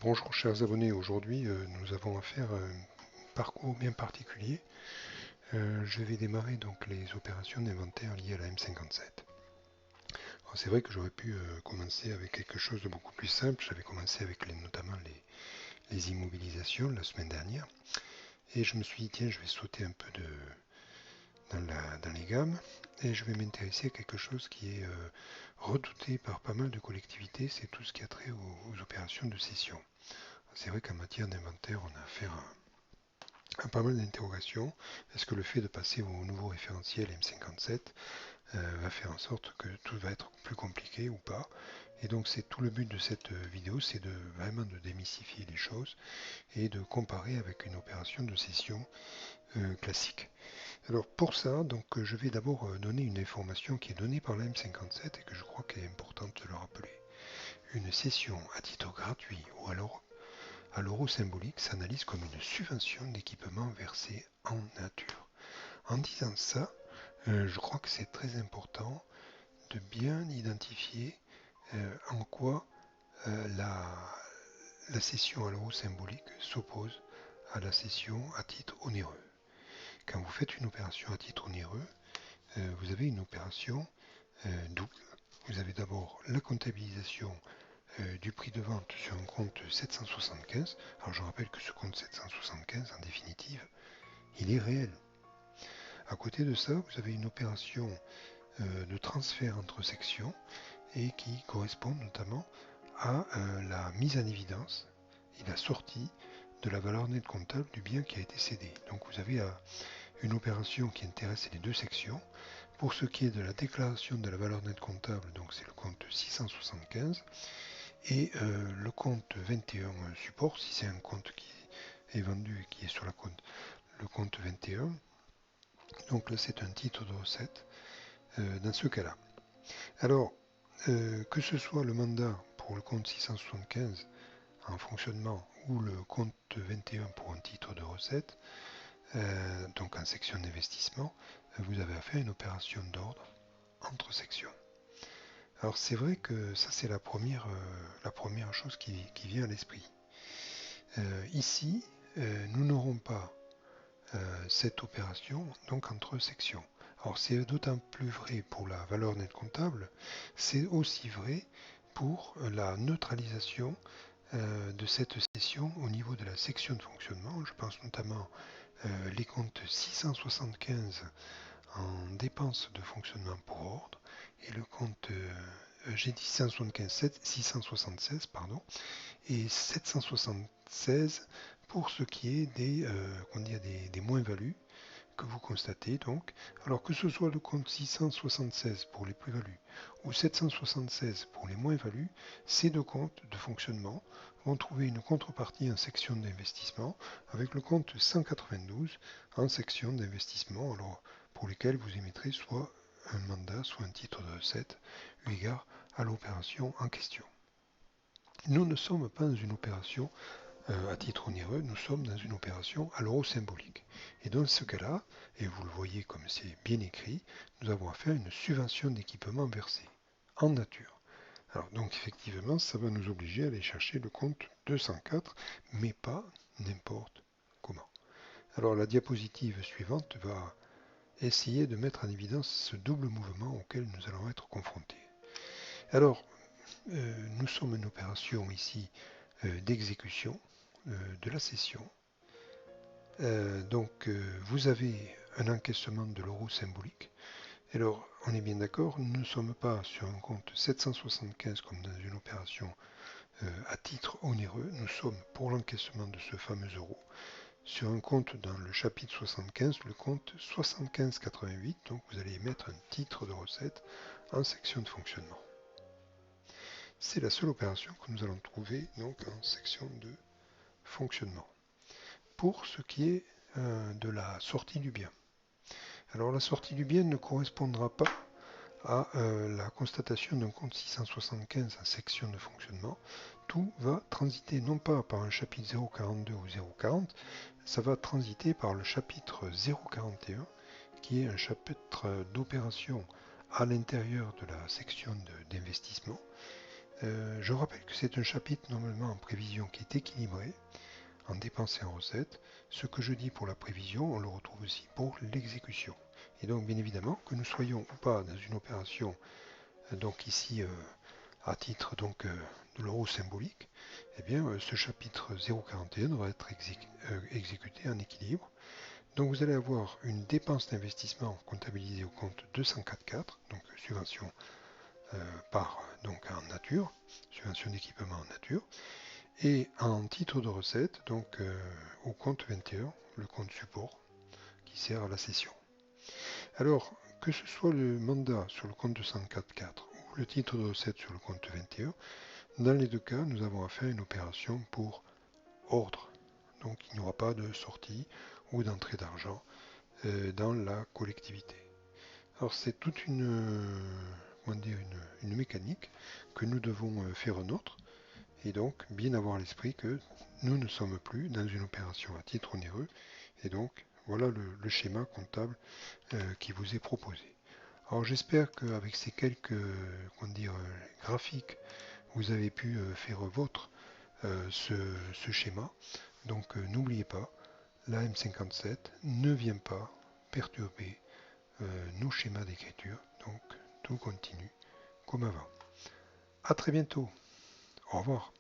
Bonjour chers abonnés, aujourd'hui nous avons affaire à un parcours bien particulier. Je vais démarrer donc les opérations d'inventaire liées à la M57. Alors, c'est vrai que j'aurais pu commencer avec quelque chose de beaucoup plus simple. J'avais commencé avec notamment les immobilisations la semaine dernière. Et je me suis dit, tiens, je vais sauter un peu dans les gammes et je vais m'intéresser à quelque chose qui est redouté par pas mal de collectivités, c'est tout ce qui a trait aux opérations de cession. C'est vrai qu'en matière d'inventaire, on a affaire à pas mal d'interrogations. Est-ce que le fait de passer au nouveau référentiel M57 va faire en sorte que tout va être plus compliqué ou pas? Et donc c'est tout le but de cette vidéo, c'est vraiment de démystifier les choses et de comparer avec une opération de cession classique. Alors pour ça, donc je vais d'abord donner une information qui est donnée par la M57 et que je crois qu'il est importante de le rappeler. Une cession à titre gratuit ou alors à l'euro symbolique s'analyse comme une subvention d'équipement versée en nature. En disant ça, je crois que c'est très important de bien identifier en quoi la cession à l'euro symbolique s'oppose à la cession à titre onéreux. Quand vous faites une opération à titre onéreux, vous avez une opération double. Vous avez d'abord la comptabilisation du prix de vente sur un compte 775. Alors je rappelle que ce compte 775, en définitive, il est réel. À côté de ça, vous avez une opération de transfert entre sections et qui correspond notamment à la mise en évidence et la sortie de la valeur nette comptable du bien qui a été cédé. Donc vous avez une opération qui intéresse les deux sections. Pour ce qui est de la déclaration de la valeur nette comptable, donc c'est le compte 675 et le compte 21 support, si c'est un compte qui est vendu et qui est sur le compte 21. Donc là c'est un titre de recette dans ce cas-là. Alors, que ce soit le mandat pour le compte 675 en fonctionnement ou le compte 21 pour un titre de recette, donc en section d'investissement, vous avez affaire à une opération d'ordre entre sections. Alors c'est vrai que ça c'est la première chose qui vient à l'esprit. Ici, nous n'aurons pas cette opération donc entre sections. Alors c'est d'autant plus vrai pour la valeur nette comptable, c'est aussi vrai pour la neutralisation de cette session au niveau de la section de fonctionnement. Je pense notamment les comptes 675 en dépenses de fonctionnement pour ordre et le compte j'ai dit 676 pardon, et 776 pour ce qui est des moins-values que vous constatez donc. Alors que ce soit le compte 676 pour les plus-values ou 776 pour les moins-values, ces deux comptes de fonctionnement vont trouver une contrepartie en section d'investissement avec le compte 192 en section d'investissement, alors pour lesquels vous émettrez soit un mandat, soit un titre de recette, eu égard à l'opération en question. Nous ne sommes pas dans une opération à titre onéreux, nous sommes dans une opération à l'euro symbolique. Et dans ce cas-là, et vous le voyez comme c'est bien écrit, nous avons affaire à une subvention d'équipement versée en nature. Alors donc effectivement, ça va nous obliger à aller chercher le compte 204, mais pas n'importe comment. Alors la diapositive suivante va essayer de mettre en évidence ce double mouvement auquel nous allons être confrontés. Alors, nous sommes une opération ici d'exécution de la cession. Donc vous avez un encaissement de l'euro symbolique. Alors on est bien d'accord, nous ne sommes pas sur un compte 775 comme dans une opération à titre onéreux, nous sommes pour l'encaissement de ce fameux euro sur un compte dans le chapitre 75, le compte 7588, donc vous allez émettre un titre de recette en section de fonctionnement. C'est la seule opération que nous allons trouver donc en section de fonctionnement. Pour ce qui est de la sortie du bien. Alors la sortie du bien ne correspondra pas à la constatation d'un compte 675 en section de fonctionnement. Tout va transiter non pas par un chapitre 042 ou 040, ça va transiter par le chapitre 041 qui est un chapitre d'opération à l'intérieur de la section d'investissement Je rappelle que c'est un chapitre normalement en prévision qui est équilibré en dépenses et en recettes. Ce que je dis pour la prévision, on le retrouve aussi pour l'exécution. Et donc bien évidemment, que nous soyons ou pas dans une opération, donc ici à titre de l'euro symbolique, eh bien ce chapitre 041 devra être exécuté en équilibre. Donc vous allez avoir une dépense d'investissement comptabilisée au compte 204.4, donc subvention en nature, subvention d'équipement en nature, et en titre de recette, donc au compte 21, le compte support qui sert à la cession. Alors, que ce soit le mandat sur le compte 204.4 ou le titre de recette sur le compte 21, dans les deux cas, nous avons affaire à une opération pour ordre. Donc il n'y aura pas de sortie ou d'entrée d'argent dans la collectivité. Alors c'est toute une mécanique que nous devons faire nôtre et donc bien avoir à l'esprit que nous ne sommes plus dans une opération à titre onéreux et donc voilà le schéma comptable qui vous est proposé. Alors j'espère qu'avec ces quelques graphiques, vous avez pu faire vôtre ce schéma. Donc n'oubliez pas, la M57 ne vient pas perturber nos schémas d'écriture. Donc tout continue comme avant. A très bientôt. Au revoir.